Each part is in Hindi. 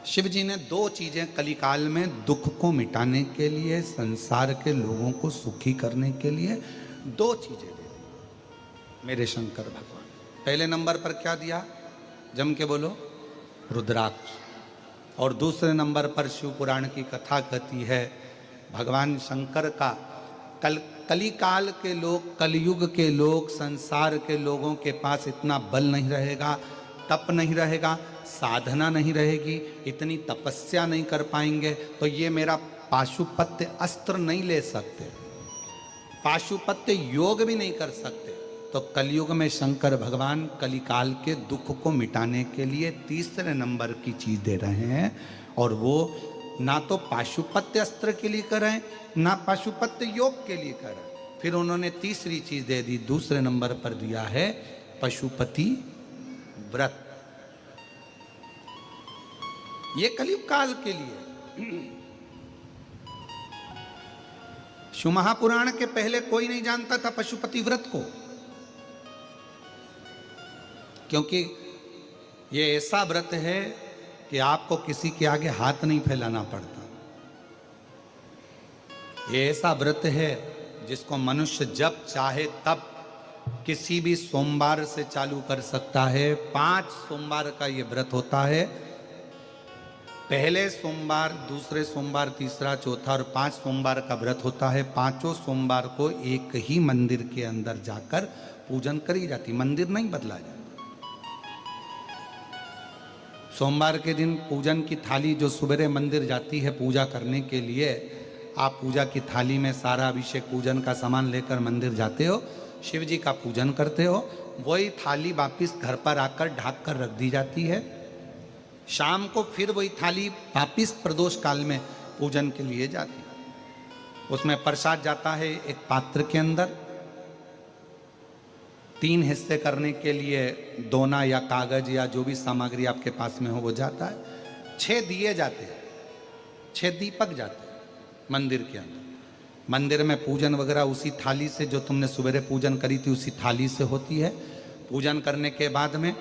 शिव जी ने दो चीजें कलिकाल में दुख को मिटाने के लिए, संसार के लोगों को सुखी करने के लिए दो चीजें दे दी मेरे शंकर भगवान। पहले नंबर पर क्या दिया? जम के बोलो, रुद्राक्ष। और दूसरे नंबर पर शिव पुराण की कथा कहती है भगवान शंकर का कलिकाल के लोग, कलयुग के लोग, संसार के लोगों के पास इतना बल नहीं रहेगा, तप नहीं रहेगा, साधना नहीं रहेगी, इतनी तपस्या नहीं कर पाएंगे, तो ये मेरा पाशुपत्य अस्त्र नहीं ले सकते, पाशुपत्य योग भी नहीं कर सकते। तो कलयुग में शंकर भगवान कलिकाल के दुख को मिटाने के लिए तीसरे नंबर की चीज दे रहे हैं, और वो ना तो पाशुपत्य अस्त्र के लिए कर रहे हैं, ना पाशुपत्य योग के लिए कर रहे हैं। फिर उन्होंने तीसरी चीज दे दी, दूसरे नंबर पर दिया है पशुपति व्रत। ये कलयुग काल के लिए। शिव महापुराण के पहले कोई नहीं जानता था पशुपति व्रत को, क्योंकि ये ऐसा व्रत है कि आपको किसी के आगे हाथ नहीं फैलाना पड़ता। ये ऐसा व्रत है जिसको मनुष्य जब चाहे तब किसी भी सोमवार से चालू कर सकता है। 5 सोमवार का ये व्रत होता है। पहले सोमवार, दूसरे सोमवार, तीसरा, चौथा और 5 सोमवार का व्रत होता है। 5 सोमवार को एक ही मंदिर के अंदर जाकर पूजन करी जाती, मंदिर नहीं बदला जाता। सोमवार के दिन पूजन की थाली जो सवेरे मंदिर जाती है पूजा करने के लिए, आप पूजा की थाली में सारा अभिषेक पूजन का सामान लेकर मंदिर जाते हो, शिव जी का पूजन करते हो, वही थाली वापिस घर पर आकर ढक कर रख दी जाती है। शाम को फिर वही थाली वापिस प्रदोष काल में पूजन के लिए जाती है। उसमें प्रसाद जाता है एक पात्र के अंदर, 3 हिस्से करने के लिए दोना या कागज या जो भी सामग्री आपके पास में हो वो जाता है। 6 दिए जाते हैं, 6 दीपक जाते हैं मंदिर के अंदर। मंदिर में पूजन वगैरह उसी थाली से, जो तुमने सवेरे पूजन करी थी उसी थाली से होती है। पूजन करने के बाद में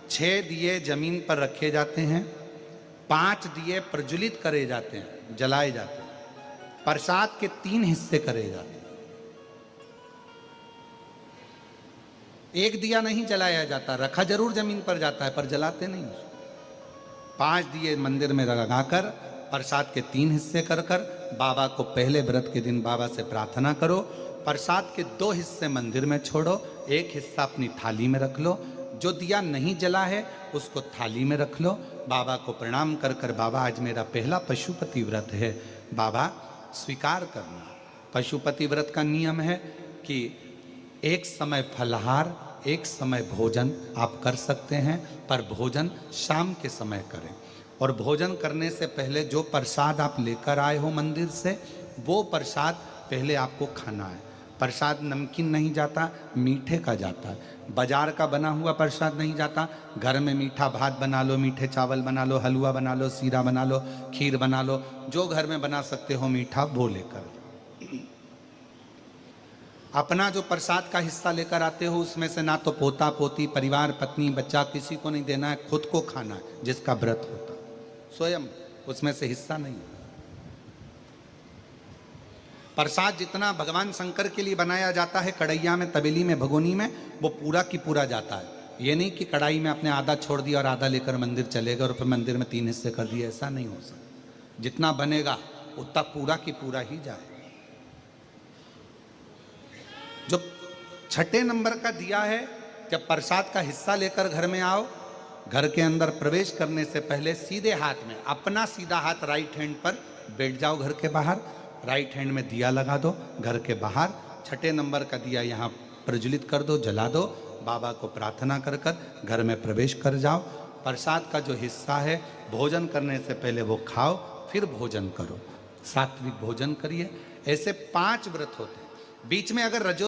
6 दिए जमीन पर रखे जाते हैं, 5 दिए प्रज्वलित करे जाते हैं, जलाए जाते हैं। प्रसाद के 3 हिस्से करे जाते हैं। एक दिया नहीं जलाया जाता, रखा जरूर जमीन पर जाता है पर जलाते नहीं उसको। 5 दिए मंदिर में लगाकर प्रसाद के 3 हिस्से कर कर बाबा को पहले व्रत के दिन बाबा से प्रार्थना करो। प्रसाद के 2 हिस्से मंदिर में छोड़ो, 1 हिस्सा अपनी थाली में रख लो। जो दिया नहीं जला है उसको थाली में रख लो। बाबा को प्रणाम कर कर, बाबा आज मेरा पहला पशुपति व्रत है, बाबा स्वीकार करना। पशुपति व्रत का नियम है कि एक समय फलाहार, एक समय भोजन आप कर सकते हैं, पर भोजन शाम के समय करें। और भोजन करने से पहले जो प्रसाद आप लेकर आए हो मंदिर से, वो प्रसाद पहले आपको खाना है। प्रसाद नमकीन नहीं जाता, मीठे का जाता है। बाजार का बना हुआ प्रसाद नहीं जाता। घर में मीठा भात बना लो, मीठे चावल बना लो, हलवा बना लो, सीरा बना लो, खीर बना लो, जो घर में बना सकते हो मीठा वो लेकर। अपना जो प्रसाद का हिस्सा लेकर आते हो उसमें से ना तो पोता पोती, परिवार, पत्नी, बच्चा किसी को नहीं देना है, खुद को खाना है। जिसका व्रत होता स्वयं उसमें से हिस्सा नहीं। प्रसाद जितना भगवान शंकर के लिए बनाया जाता है कढ़ैया में, तबेली में, भगोनी में, वो पूरा की पूरा जाता है। ये नहीं कि कढ़ाई में आपने आधा छोड़ दिया और आधा लेकर मंदिर चलेगा और फिर मंदिर में 3 हिस्से कर दिए, ऐसा नहीं हो सकता। जितना बनेगा उतना पूरा की पूरा ही जाए। जो 6ठे नंबर का दिया है, जब प्रसाद का हिस्सा लेकर घर में आओ, घर के अंदर प्रवेश करने से पहले सीधे हाथ में, अपना सीधा हाथ राइट हैंड पर बैठ जाओ घर के बाहर, राइट हैंड में दिया लगा दो घर के बाहर। 6ठे नंबर का दिया यहाँ प्रज्वलित कर दो, जला दो। बाबा को प्रार्थना कर कर घर में प्रवेश कर जाओ। प्रसाद का जो हिस्सा है भोजन करने से पहले वो खाओ, फिर भोजन करो, सात्विक भोजन करिए। ऐसे 5 व्रत होते हैं। बीच में अगर रजो